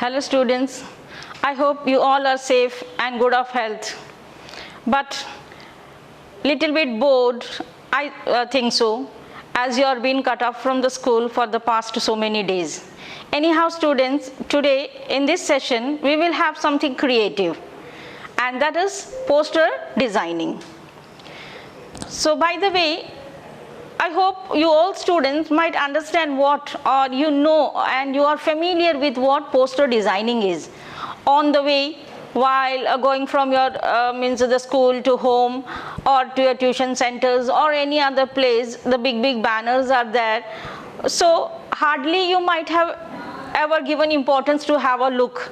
Hello students, I hope you all are safe and good of health, but little bit bored, I think so, as you are being cut off from the school for the past so many days. Anyhow students, today in this session we will have something creative, and that is poster designing. So by the way, I hope you all students might understand what, or you know and you are familiar with what poster designing is. On the way, while going from your means the school to home or to your tuition centers or any other place, the big banners are there. So hardly you might have ever given importance to have a look.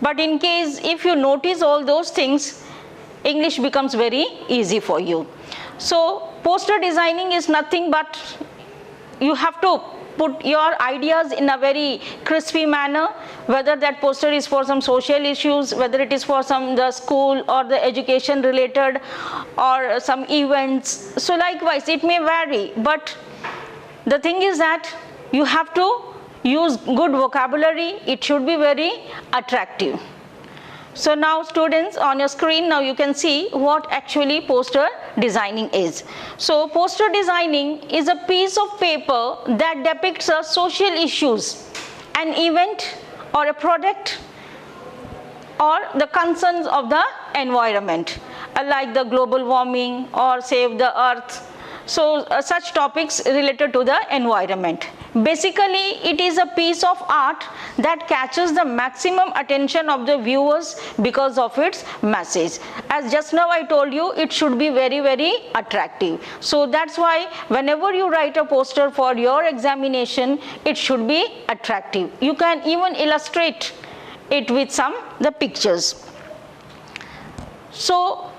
But in case if you notice all those things, English becomes very easy for you. So poster designing is nothing but you have to put your ideas in a very crispy manner, whether that poster is for some social issues, whether it is for the school or the education related or some events. So likewise it may vary, but the thing is that you have to use good vocabulary. It should be very attractive. So now students, on your screen now you can see what actually poster designing is. So poster designing is a piece of paper that depicts a social issues, an event or a product or the concerns of the environment, like the global warming or save the earth. So such topics related to the environment. Basically it is a piece of art that catches the maximum attention of the viewers because of its message. As just now I told you, it should be very attractive. So that's why whenever you write a poster for your examination, it should be attractive. You can even illustrate it with the pictures. So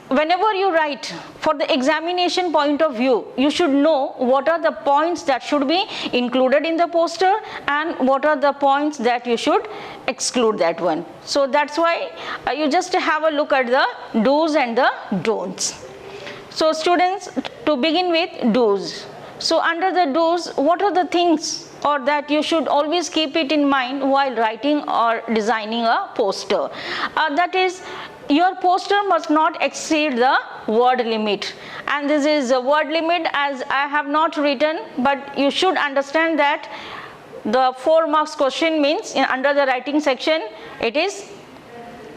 whenever you write for the examination point of view, you should know what are the points that should be included in the poster and what are the points that you should exclude that one. So that's why you just have a look at the do's and the don'ts. So students, to begin with, do's. So under the do's, what are the things or that you should always keep it in mind while writing or designing a poster? That is, your poster must not exceed the word limit, and this is a word limit as I have not written, but you should understand that the 4 marks question means under the writing section it is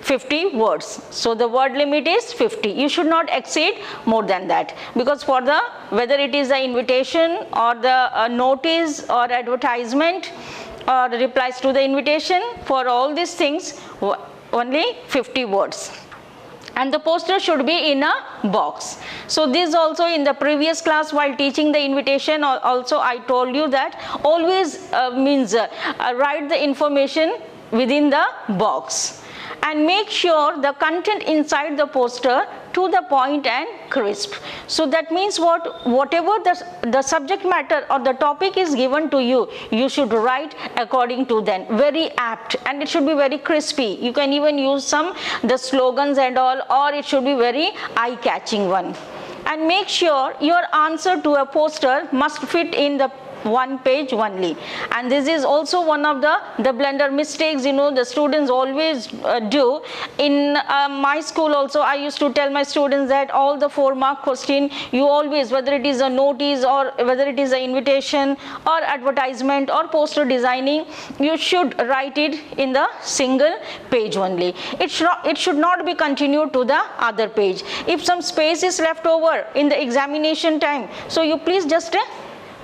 50 words. So the word limit is 50. You should not exceed more than that, because for the whether it is the invitation or the notice or advertisement or replies to the invitation, for all these things only 50 words. And the poster should be in a box. So this also in the previous class while teaching the invitation also I told you that always write the information within the box and make sure the content inside the poster to the point and crisp. So that means whatever the subject matter or the topic is given to you, you should write according to them, very apt, and it should be very crispy. You can even use the slogans and all, or it should be very eye-catching one. And make sure your answer to a poster must fit in the one page only. And this is also one of the blunder mistakes the students always do. In my school also I used to tell my students that all the 4 mark question, you always, whether it is a notice or whether it is an invitation or advertisement or poster designing, you should write it in the single page only. It should not be continued to the other page. If some space is left over in the examination time, so you please just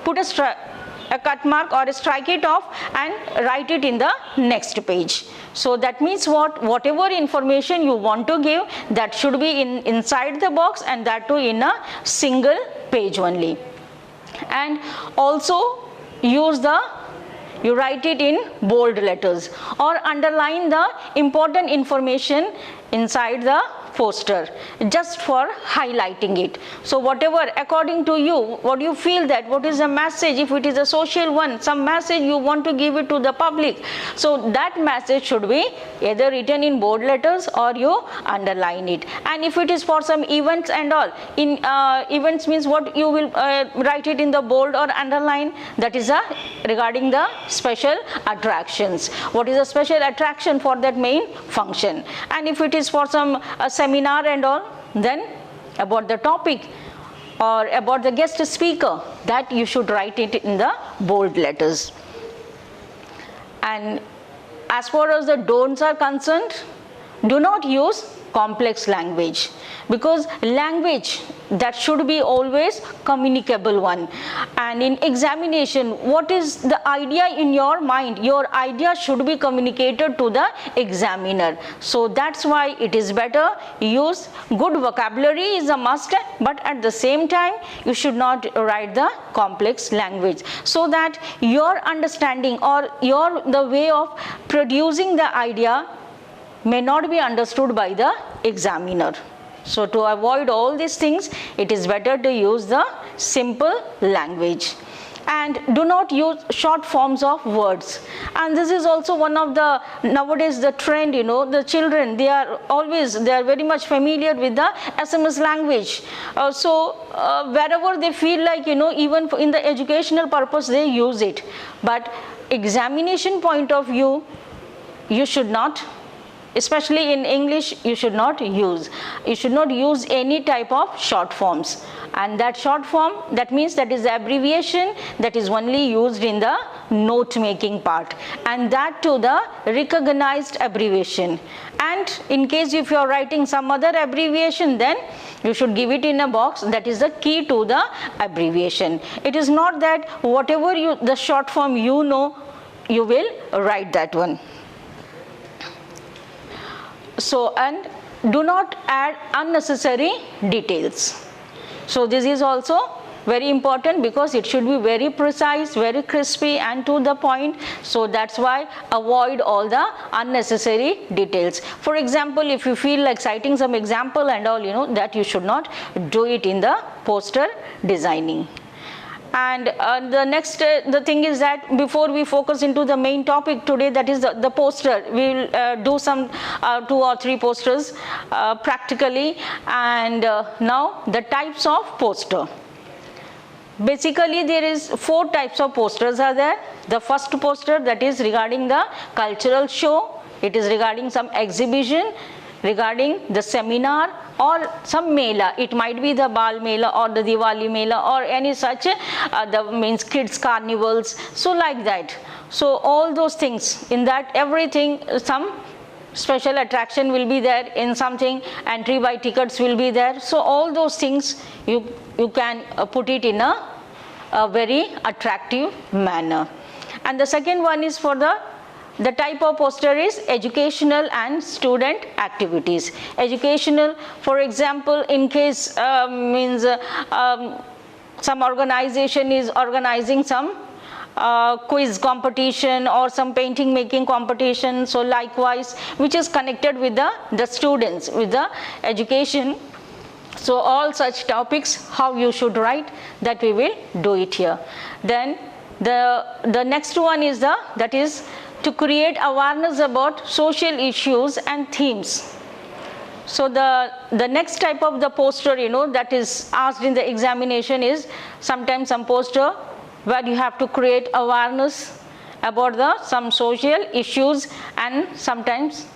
put a cut mark or strike it off and write it in the next page. So that means whatever information you want to give, that should be inside the box, and that too in a single page only. And also you write it in bold letters or underline the important information inside the poster just for highlighting it. So whatever according to you, what you feel that what is the message, if it is a social one, some message you want to give it to the public, so that message should be either written in bold letters or you underline it. And if it is for some events and all, in events means what you will write it in the bold or underline, that is regarding the special attractions. What is a special attraction for that main function? And if it is for some seminar and all, then about the topic or about the guest speaker, that you should write it in the bold letters. And as far as the don'ts are concerned, do not use complex language, because language that should be always communicable one. And in examination, what is the idea in your mind? Your idea should be communicated to the examiner. So that's why it is better use good vocabulary is a must, but at the same time you should not write the complex language, so that your understanding or the way of producing the idea may not be understood by the examiner. So to avoid all these things, it is better to use the simple language. And do not use short forms of words. And this is also one of the nowadays the trend, the children, they are very much familiar with the SMS language. So wherever they feel like, even in the educational purpose they use it. But examination point of view, you should not, especially in English, you should not use any type of short forms. And that short form, that means that is the abbreviation that is only used in the note making part, and that to the recognized abbreviation. And in case if you are writing some other abbreviation, then you should give it in a box that is the key to the abbreviation. It is not that whatever the short form you will write that one. So, and do not add unnecessary details. So this is also very important, because it should be very precise, very crispy and to the point. So that's why avoid all the unnecessary details. For example, if you feel like citing some example and all, that you should not do it in the poster designing. And the thing is that before we focus into the main topic today, that is the poster, we will do some 2 or 3 posters practically. And now the types of poster. Basically there is 4 types of posters are there. The first poster, that is regarding the cultural show, it is regarding some exhibition, regarding the seminar or some mela. It might be the Bal Mela or the Diwali Mela or any such means kids carnivals, so like that. So all those things, in that everything, some special attraction will be there, in something entry by tickets will be there. So all those things you can put it in a very attractive manner. And the second one is for the type of poster is educational and student activities. Educational, for example, in case some organization is organizing some quiz competition or some painting making competition, so likewise which is connected with the students, with the education. So all such topics, how you should write, that we will do it here. Then the next one is that is to create awareness about social issues and themes. So the next type of the poster, that is asked in the examination is sometimes some poster where you have to create awareness about some social issues and sometimes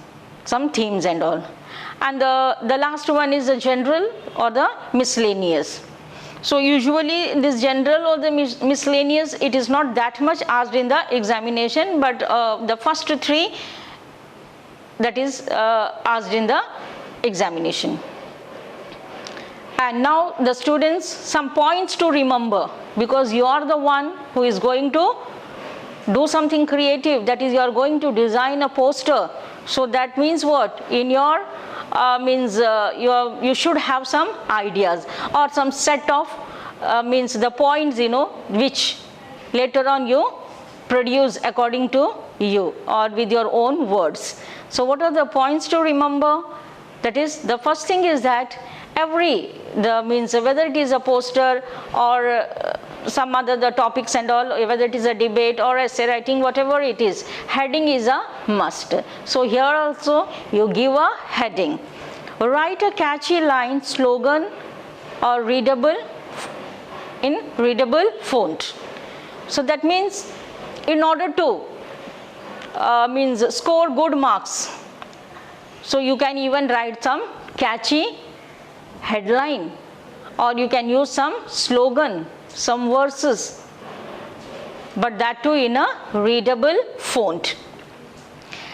some themes and all. And the last one is the general or the miscellaneous. So usually this general or the miscellaneous, it is not that much asked in the examination, but the first 3, that is asked in the examination. And now the students, some points to remember, because you are the one who is going to do something creative, that is you are going to design a poster. So that means what? In your you should have some ideas or some set of the points, which later on you produce according to you or with your own words. So what are the points to remember? That is, the first thing is that means whether it is a poster or some other the topics and all, whether it is a debate or essay writing, whatever it is, heading is a must. So here also you give a heading. Write a catchy line, slogan or readable in readable font. So that means in order to score good marks, so you can even write some catchy headline, or you can use some slogan, some verses, but that too in a readable font.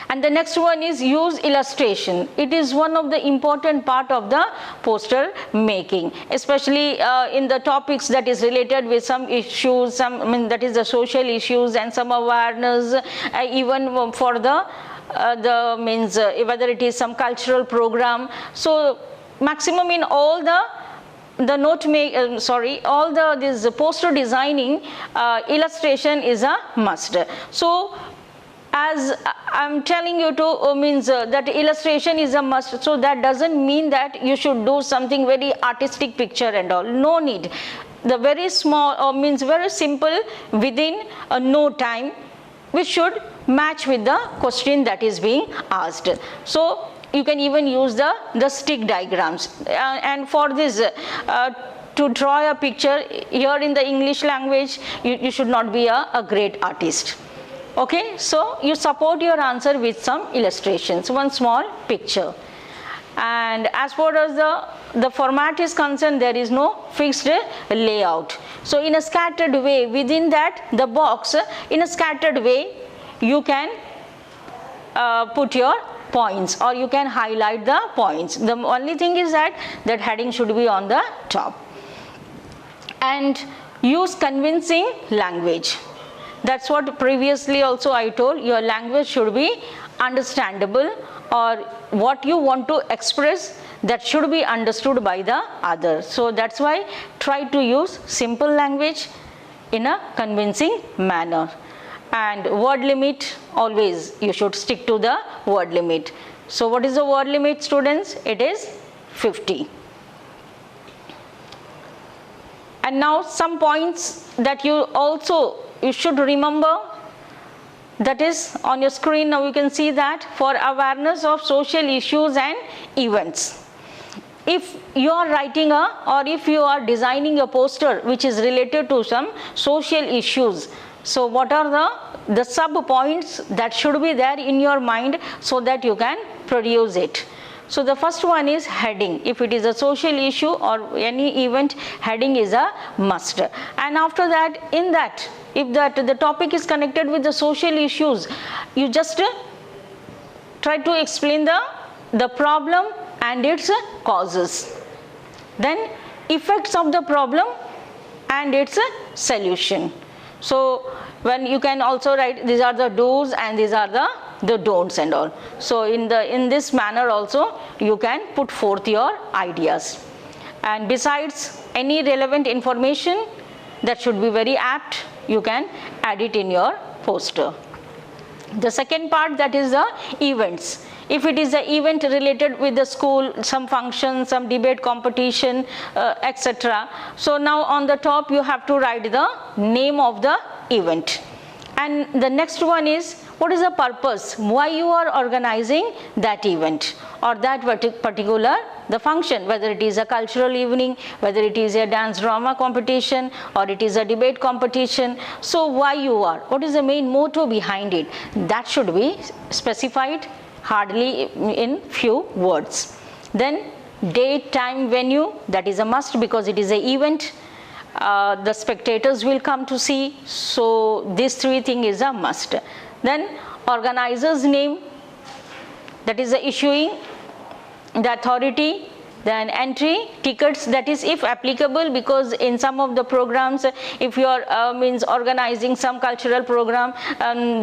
And the next one is use illustration. It is one of the important part of the poster making, especially in the topics that is related with some issues, that is the social issues and some awareness, even for the whether it is some cultural program. So maximum in all the note make all the this poster designing, illustration is a must. So as I'm telling you to that illustration is a must, so that doesn't mean that you should do something very artistic picture and all, no need. The very small very simple, within no time, which should match with the question that is being asked. So you can even use the stick diagrams, and for this to draw a picture here in the English language, you should not be a great artist. Okay, so you support your answer with some illustrations, one small picture. And as far as the format is concerned, there is no fixed layout. So in a scattered way, within that the box, in a scattered way, you can put your points, or you can highlight the points. The only thing is that heading should be on the top. And use convincing language. That's what previously also I told, your language should be understandable, or what you want to express, that should be understood by the other. So that's why try to use simple language in a convincing manner. And word limit, always you should stick to the word limit. So what is the word limit, students? It is 50. And now some points that you should remember, that is on your screen. Now you can see that for awareness of social issues and events, if you are writing or if you are designing a poster which is related to some social issues, so what are the sub points that should be there in your mind so that you can produce it? So the first one is heading. If it is a social issue or any event, heading is a must. And after that, in that, if the topic is connected with the social issues, you just try to explain the problem and its causes. Then effects of the problem and its solution. So when you can also write, these are the do's and these are the don'ts and all. So in this manner also you can put forth your ideas. And besides, any relevant information that should be very apt, you can add it in your poster. The second part, that is the events. If it is an event related with the school, some function, some debate competition, etc. So now on the top you have to write the name of the event. And the next one is, what is the purpose, why you are organizing that event or that particular the function, whether it is a cultural evening, whether it is a dance drama competition or it is a debate competition. So why you are, what is the main motto behind it, that should be specified hardly in few words. Then date, time, venue, that is a must because it is an event. The spectators will come to see, so these three things is a must. Then organizer's name, that is the issuing, the authority, then entry, tickets, that is if applicable, because in some of the programs, if you are organizing some cultural program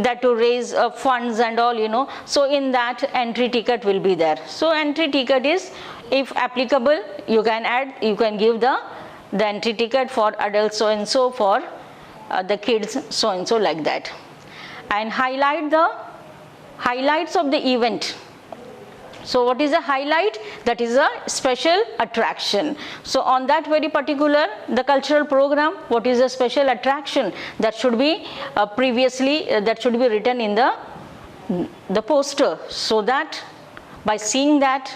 that to raise funds and all, so in that entry ticket will be there. So entry ticket is, if applicable, you can add, you can give the entry ticket for adults so and so, for the kids so and so, like that. And highlight the highlights of the event. So what is a highlight? That is a special attraction. So on that very particular, the cultural program, what is a special attraction? That should be that should be written in the poster, so that by seeing that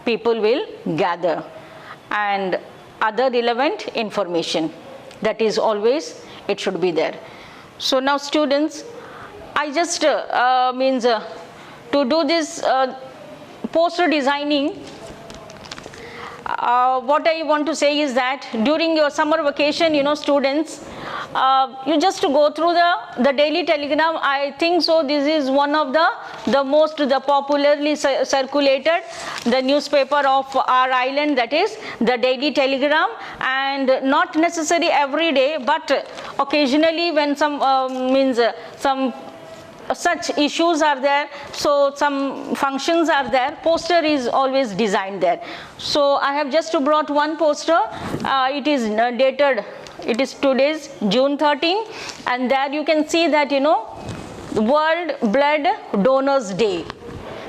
people will gather, and other relevant information, that is always it should be there. So now students, I just to do this poster designing, what I want to say is that during your summer vacation, students, you just go through the Daily Telegram. I think so this is one of the most popularly circulated the newspaper of our island, that is the Daily Telegram. And not necessarily every day, but occasionally when some such issues are there, so some functions are there, poster is always designed there. So I have just brought one poster. It is dated, it is today's June 13, and there you can see that World Blood Donors Day.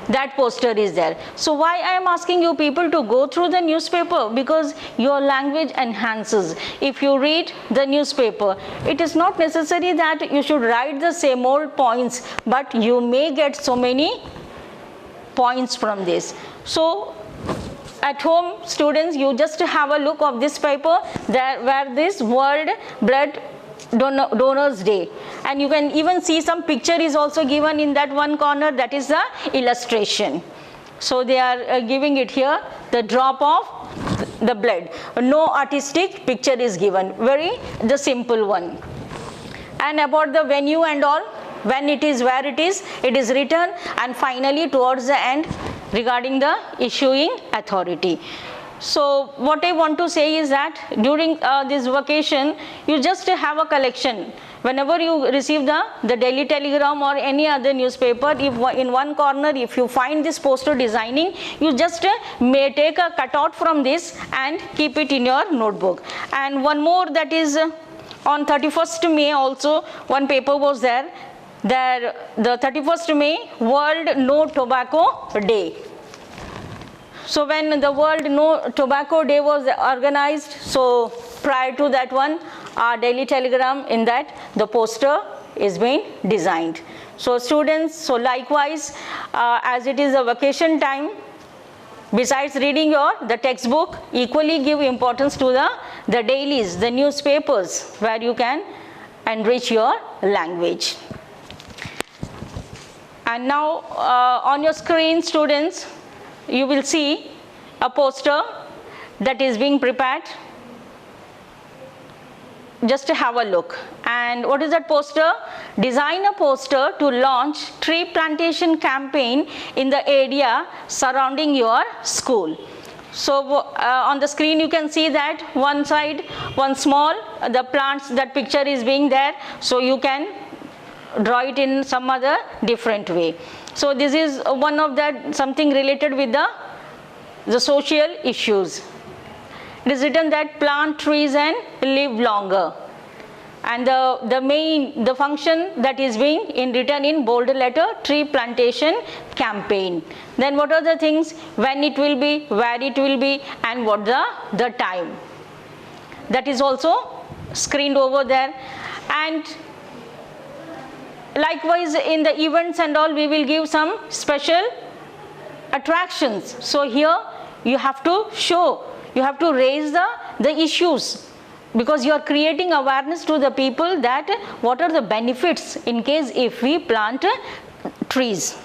That poster is there. So why I am asking you people to go through the newspaper? Because your language enhances. If you read the newspaper, it is not necessary that you should write the same old points, but you may get so many points from this. So at home, students, you just have a look of this paper there, where this World Blood Donors Day, and you can even see some picture is also given in that one corner, that is the illustration. So they are giving it here, the drop of the blood. No artistic picture is given, the simple one. And about the venue and all, when it is, where it is written, and finally towards the end regarding the issuing authority. So what I want to say is that during this vacation, you just have a collection. Whenever you receive the Daily Telegram or any other newspaper, if in one corner if you find this poster designing, you just may take a cutout from this and keep it in your notebook. And one more, that is on 31st May also one paper was there. The 31st May, World No Tobacco Day. So when the World No Tobacco Day was organized, so prior to that one, our Daily Telegram, in that the poster is being designed. So students, so likewise, as it is a vacation time, besides reading the textbook, equally give importance to the dailies, the newspapers, where you can enrich your language. And now on your screen, students, you will see a poster that is being prepared. Just to have a look. And what is that poster? Design a poster to launch tree plantation campaign in the area surrounding your school. So on the screen you can see that one side, one small, the plants, that picture is being there, so you can draw it in some other different way. So this is one of that, something related with the social issues. It is written that plant trees and live longer. And the function that is being written in bold letter, tree plantation campaign. Then what are the things, when it will be, where it will be, and what the time. That is also screened over there. And likewise in the events and all, we will give some special attractions. So here you have to show, you have to raise the issues, because you are creating awareness to the people that what are the benefits in case if we plant trees.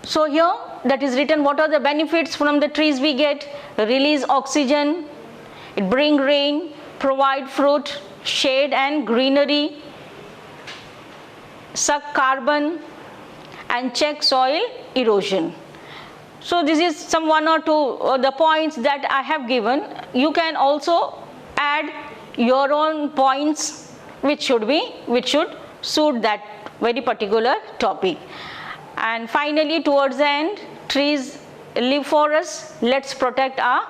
So here that is written, what are the benefits from the trees we get? Release oxygen, it bring rain, provide fruit, shade and greenery, suck carbon, and check soil erosion. So this is some one or two the points that I have given. You can also add your own points which should suit that very particular topic. And finally towards the end, trees live for us, let's protect our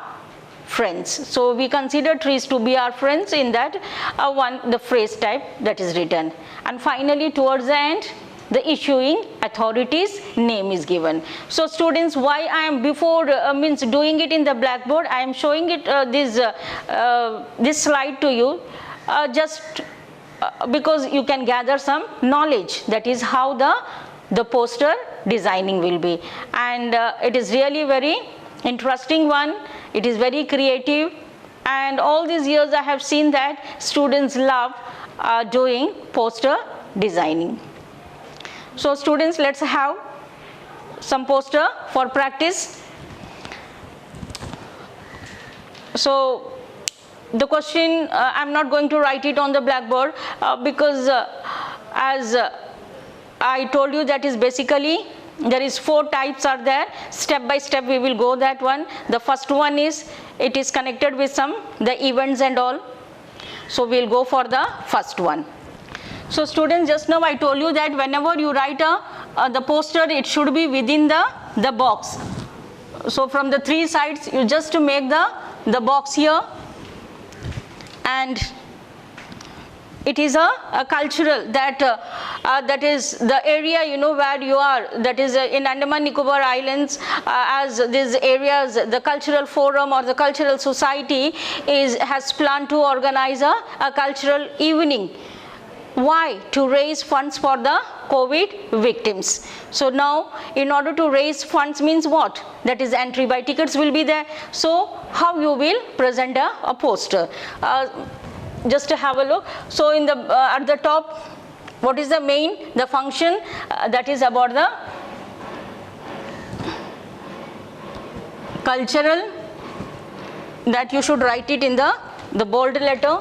friends. So we consider trees to be our friends in that the phrase type that is written. And finally towards the end, the issuing authority's name is given. So students, why I am before means doing it in the blackboard, I am showing it this slide to you just because you can gather some knowledge, that is how the poster designing will be. And it is really very interesting one, it is very creative, and all these years I have seen that students love doing poster designing. So students, let's have some poster for practice. So the question, I'm not going to write it on the blackboard because as I told you, that is basically there is 4 types are there. Step by step we will go that one. The first one is, it is connected with the events and all. So we'll go for the first one. So students, just now I told you that whenever you write the poster, it should be within the box. So from the 3 sides, you just make the box here, and it is a cultural that is the area, you know, where you are, that is in Andaman Nicobar Islands, as these areas, the cultural forum or the cultural society has planned to organize a cultural evening. Why? To raise funds for the COVID victims. So now, in order to raise funds means what? That is, entry by tickets will be there. So how you will present a poster? Just to have a look. So in the at the top, what is the function that is about the cultural, that you should write it in the bold letter.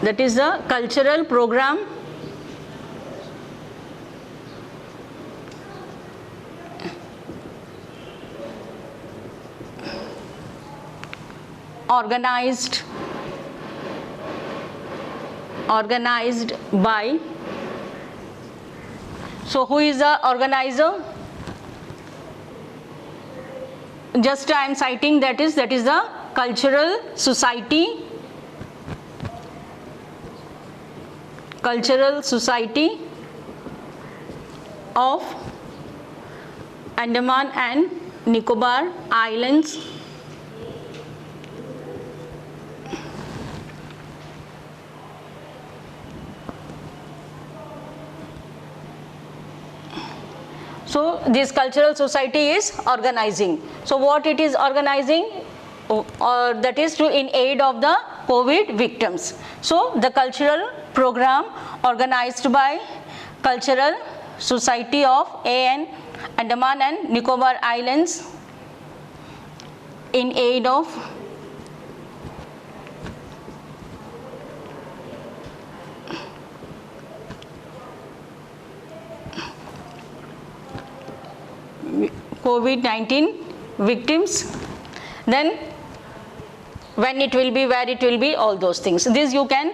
That is the cultural program organized by. So who is the organizer? Just I am citing, that is the cultural society of Andaman and Nicobar Islands. So this cultural society is organizing. So what it is organizing? Or that is to in aid of the COVID victims. So the cultural program organized by Cultural Society of Andaman and Nicobar Islands in aid of COVID-19 victims. Then when it will be, where it will be, all those things. This you can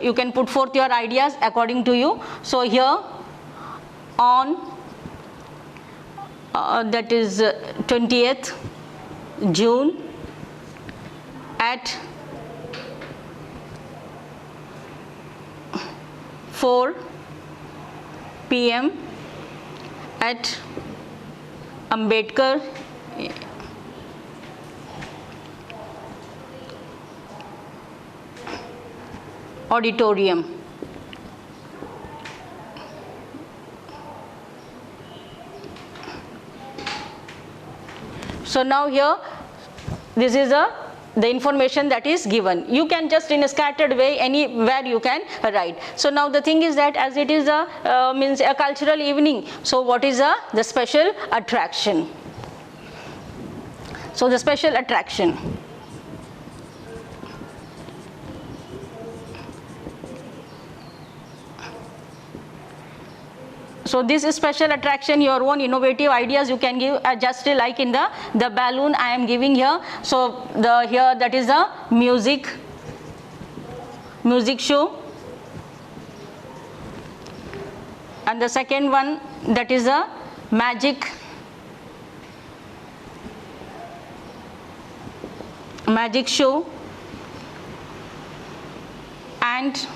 you can put forth your ideas according to you. So here on that is 20th June at 4 p.m. at Ambedkar Auditorium. So now here, this is the information that is given. You can just in a scattered way, anywhere you can write. So now the thing is that as it is means a cultural evening, so what is the special attraction? So the special attraction. So this is special attraction, your own innovative ideas you can give, just like in the balloon I am giving here. So here that is the music show, and the second one, that is a magic magic show, and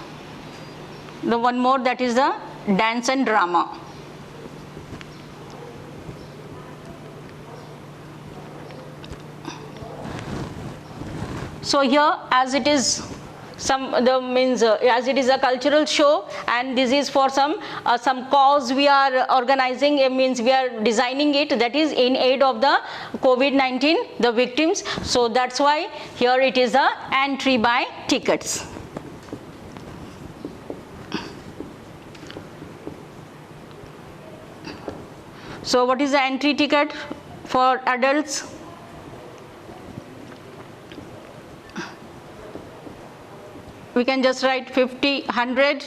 the one more, that is the dance and drama. So here, as it is as it is a cultural show, and this is for some cause we are organizing, means we are designing it, that is in aid of the COVID-19, the victims. So that's why here it is a entry by tickets. So what is the entry ticket for adults? We can just write 50, 100,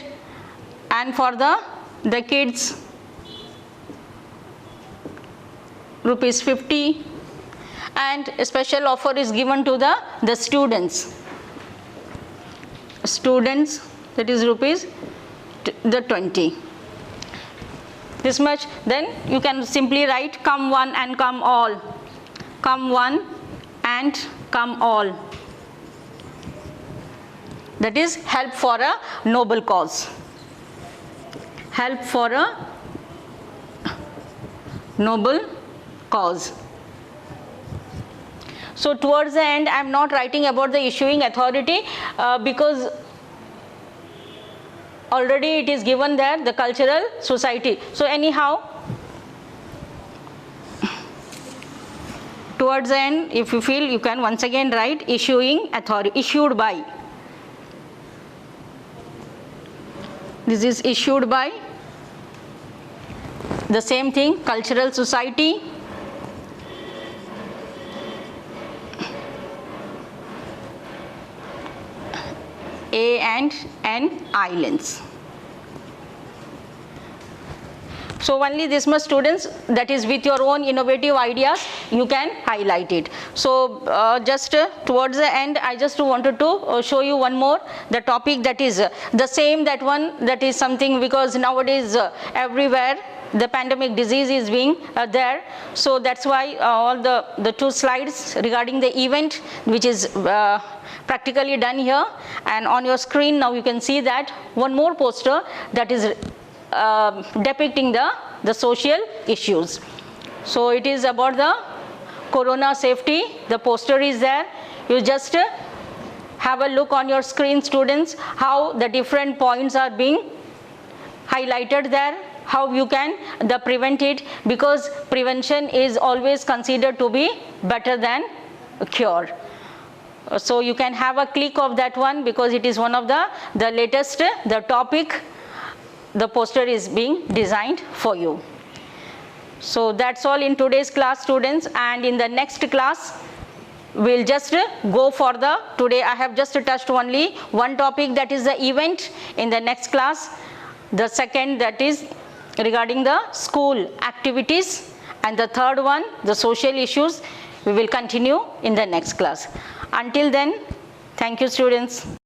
and for the kids ₹50, and a special offer is given to the students, that is ₹20. This much. Then you can simply write come one and come all, come one and come all. That is help for a noble cause. Help for a noble cause. So towards the end, I am not writing about the issuing authority because already it is given there, the cultural society. So anyhow, towards the end, if you feel, you can once again write issuing authority, issued by. This is issued by. The same thing, cultural society. A and N islands. So only this much, students, that is with your own innovative ideas you can highlight it. So just towards the end, I just wanted to show you one more, the topic that is the same, that one, that is something, because nowadays everywhere the pandemic disease is being there. So that's why all the 2 slides regarding the event, which is practically done here, and on your screen now you can see that one more poster that is depicting the social issues. So it is about the corona safety. The poster is there. You just have a look on your screen, students, how the different points are being highlighted there, how you can prevent it, because prevention is always considered to be better than cure. So you can have a click of that one, because it is one of the latest, the topic, the poster is being designed for you. So that's all in today's class, students, and in the next class we'll just go for today I have just touched only one topic, that is the event. In the next class, the second, that is regarding the school activities, and the third one, the social issues, we will continue in the next class. Until then, thank you, students.